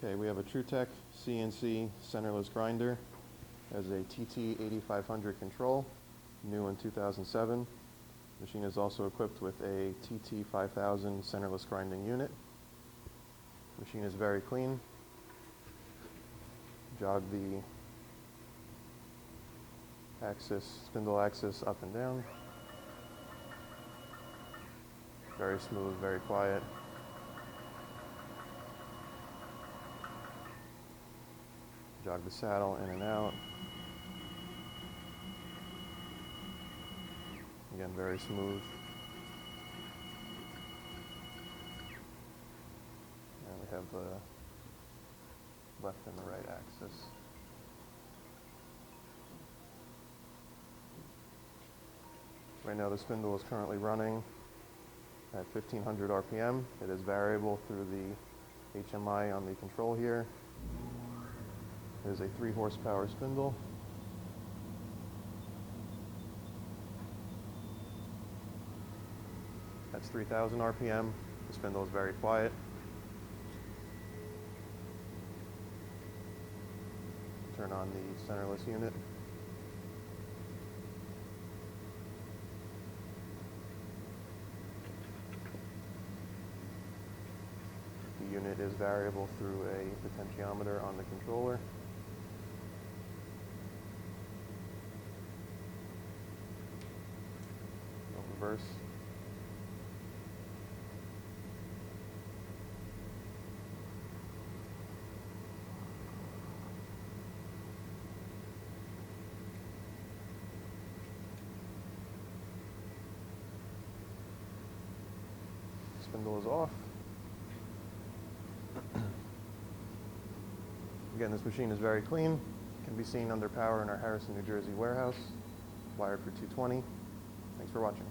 Okay, we have a TruTech CNCCenterless grinder. It has a TT8500 control, new in 2007. The machine is also equipped with a TT5000 centerless grinding unit. The machine is very clean. Jog the spindle axis up and down. Very smooth, very quiet. Jog the saddle in and out. Again, very smooth. And we have the left and the right axis. Right now the spindle is currently running at 1500 RPM. It is variable through the HMI on the control here. It is a 3 horsepower spindle. That's 3000 RPM. The spindle is very quiet. Turn on the centerless unit. The unit is variable through a potentiometer on the controller. Reverse. Spindle is off. Again, this machine is very clean. Can be seen under power in our Harrison, New Jersey warehouse, wired for 220. Thanks for watching.